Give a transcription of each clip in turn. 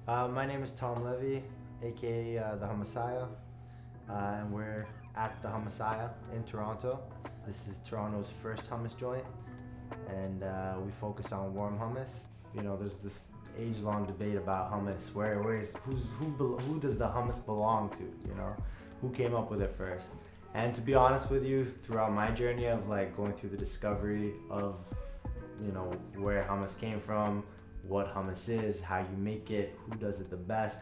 My name is Tom Levy, aka the Hummussiah, and we're at the Hummussiah in Toronto. This is Toronto's first hummus joint, and we focus on warm hummus. You know, there's this age-long debate about hummus. Who does the hummus belong to? You know, who came up with it first? And to be honest with you, throughout my journey of like going through the discovery of, you know, where hummus came from, what hummus is, how you make it, who does it the best,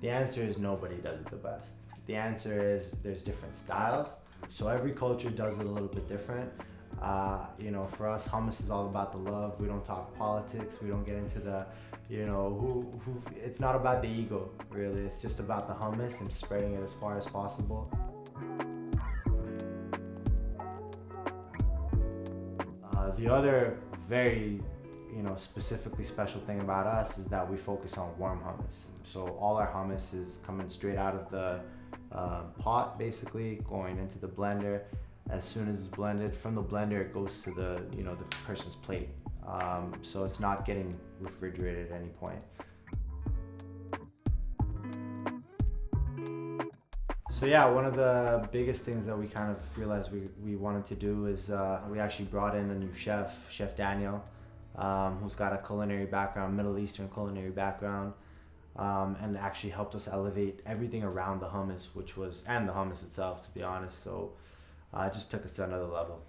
the answer is nobody does it the best. The answer is there's different styles. So every culture does it a little bit different. You know, for us, hummus is all about the love. We don't talk politics. We don't get into the, you know, it's not about the ego, really. It's just about the hummus and spreading it as far as possible. The other very, you know, specifically special thing about us is that we focus on warm hummus. So all our hummus is coming straight out of the pot, basically, going into the blender. As soon as it's blended, from the blender it goes to the, you know, the person's plate. So it's not getting refrigerated at any point. So yeah, one of the biggest things that we kind of realized we wanted to do is we actually brought in a new chef, Chef Daniel, who's got a culinary background, Middle Eastern culinary background, and actually helped us elevate everything around the hummus, and the hummus itself, to be honest. So it just took us to another level.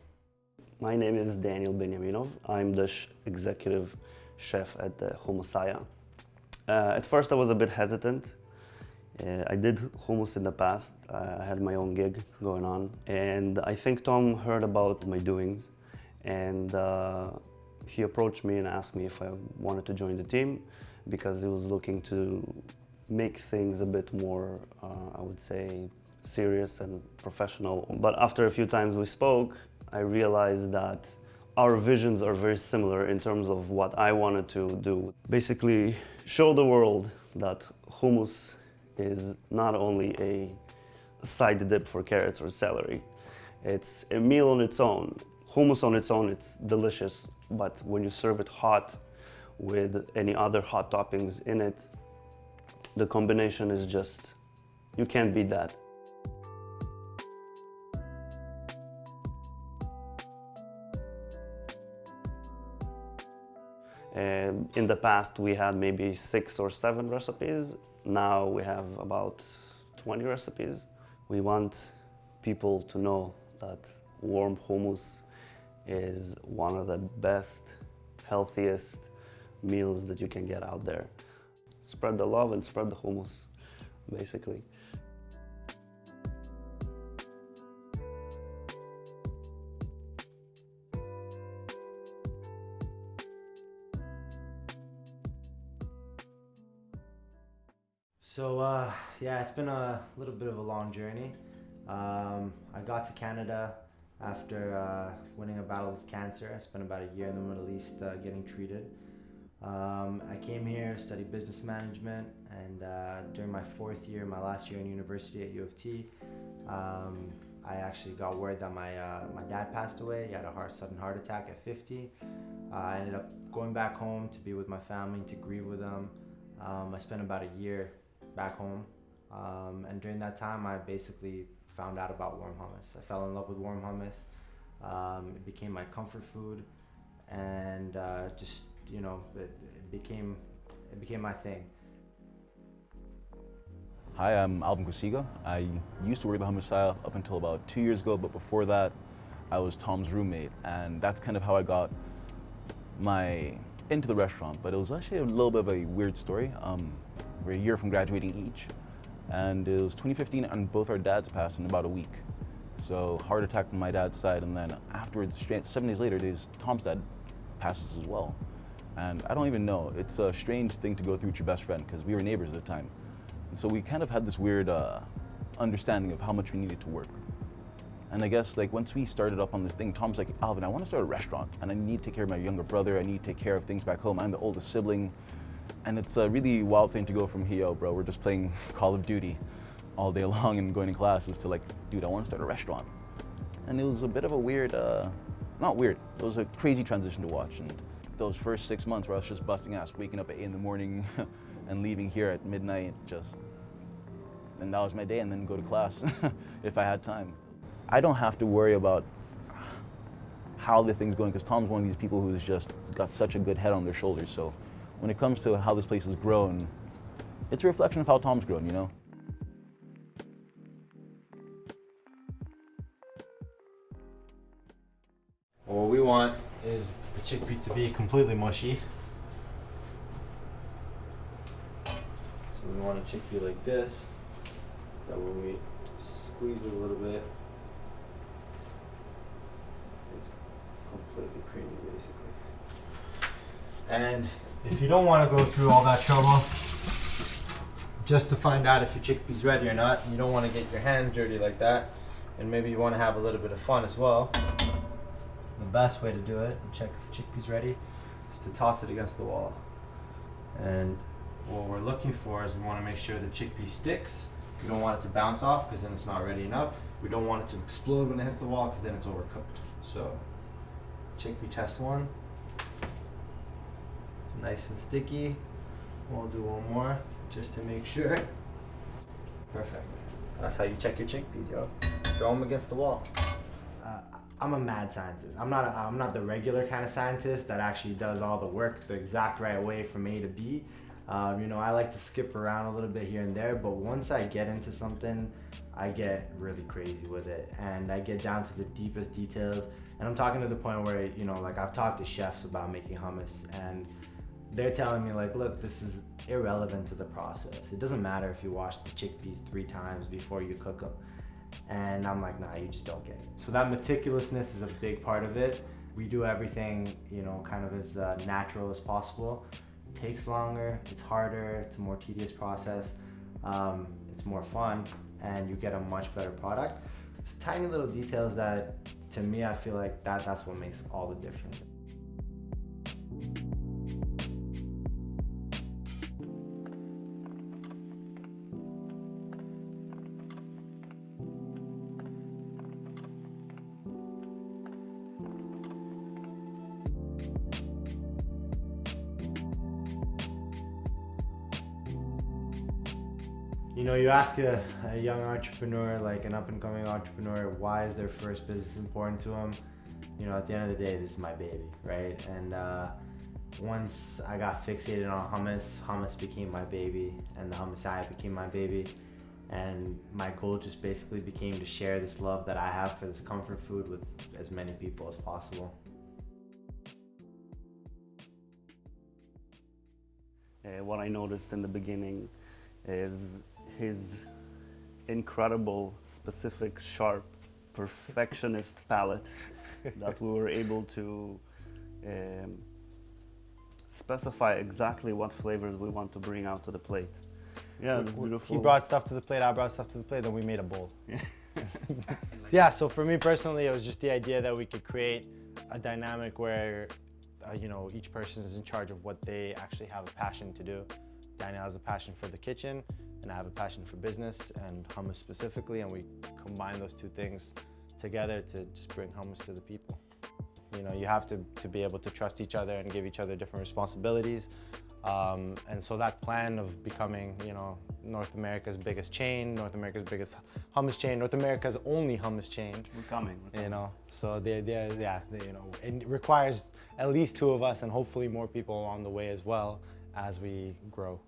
My name is Daniel Benyaminov. I'm the executive chef at the Hummussiah. At first I was a bit hesitant. I did hummus in the past. I had my own gig going on, and I think Tom heard about my doings, and he approached me and asked me if I wanted to join the team because he was looking to make things a bit more, I would say, serious and professional. But after a few times we spoke, I realized that our visions are very similar in terms of what I wanted to do. Basically, show the world that hummus is not only a side dip for carrots or celery. It's a meal on its own. Hummus on its own, it's delicious, but when you serve it hot with any other hot toppings in it, the combination is just, you can't beat that. In the past, we had maybe 6 or 7 recipes. Now we have about 20 recipes. We want people to know that warm hummus is one of the best, healthiest meals that you can get out there. Spread the love and spread the hummus, basically. So yeah, it's been a little bit of a long journey. I got to Canada after winning a battle with cancer. I spent about a year in the Middle East getting treated. I came here to study business management, and during my 4th year, my last year in university at U of T, I actually got word that my dad passed away. He had a sudden heart attack at 50. I ended up going back home to be with my family, to grieve with them. I spent about a year back home, and during that time I basically found out about warm hummus. I fell in love with warm hummus. It became my comfort food, and just, you know, it became my thing. Hi, I'm Alvin. I used to work at the Hummussiah up until about 2 years ago, but before that I was Tom's roommate, and that's kind of how I got into the restaurant. But it was actually a little bit of a weird story. We're a year from graduating each, and it was 2015, and both our dads passed in about a week. So heart attack on my dad's side, and then afterwards, 7 days later, Tom's dad passes as well. And I don't even know, it's a strange thing to go through with your best friend, because we were neighbors at the time. And so we kind of had this weird understanding of how much we needed to work. And I guess, like, once we started up on this thing, Tom's like, Alvin, I want to start a restaurant, and I need to take care of my younger brother, I need to take care of things back home, I'm the oldest sibling. And it's a really wild thing to go from, yo, bro, we're just playing Call of Duty all day long and going to classes, to like, dude, I want to start a restaurant. And it was a bit of a weird, not weird, it was a crazy transition to watch. And those first 6 months where I was just busting ass, waking up at 8 in the morning, and leaving here at midnight, and that was my day, and then go to class if I had time. I don't have to worry about how the thing's going, because Tom's one of these people who's just got such a good head on their shoulders. So when it comes to how this place has grown, it's a reflection of how Tom's grown, you know? What we want is the chickpea to be completely mushy. So we want a chickpea like this, that when we squeeze it a little bit, it's completely creamy basically. And if you don't want to go through all that trouble just to find out if your chickpea's ready or not, you don't want to get your hands dirty like that, and maybe you want to have a little bit of fun as well, the best way to do it and check if your chickpea's ready is to toss it against the wall. And what we're looking for is we want to make sure the chickpea sticks. We don't want it to bounce off because then it's not ready enough. We don't want it to explode when it hits the wall because then it's overcooked. So, chickpea test 1. Nice and sticky. We'll do one more just to make sure. Perfect. That's how you check your chickpeas, yo. Throw them against the wall. I'm a mad scientist. I'm not the regular kind of scientist that actually does all the work the exact right way from A to B. I like to skip around a little bit here and there, but once I get into something, I get really crazy with it, and I get down to the deepest details. And I'm talking to the point where, like I've talked to chefs about making hummus, and they're telling me like, look, this is irrelevant to the process. It doesn't matter if you wash the chickpeas 3 times before you cook them. And I'm like, nah, you just don't get it. So that meticulousness is a big part of it. We do everything, kind of as natural as possible. It takes longer, it's harder, it's a more tedious process, it's more fun, and you get a much better product. It's tiny little details that, to me, I feel like that's what makes all the difference. You ask a young entrepreneur, like an up-and-coming entrepreneur, why is their first business important to them? At the end of the day, this is my baby, right? And once I got fixated on hummus became my baby, and the Hummussiah became my baby. And my goal just basically became to share this love that I have for this comfort food with as many people as possible. What I noticed in the beginning is his incredible, specific, sharp, perfectionist palate that we were able to specify exactly what flavors we want to bring out to the plate. Yeah, it's beautiful. He brought stuff to the plate, I brought stuff to the plate, then we made a bowl. Yeah, so for me personally, it was just the idea that we could create a dynamic where each person is in charge of what they actually have a passion to do. Daniel has a passion for the kitchen, and I have a passion for business and hummus specifically, and we combine those 2 things together to just bring hummus to the people. You have to be able to trust each other and give each other different responsibilities. And so that plan of becoming, North America's biggest chain, North America's biggest hummus chain, North America's only hummus chain. We're coming. So the idea, it requires at least 2 of us and hopefully more people along the way as well as we grow.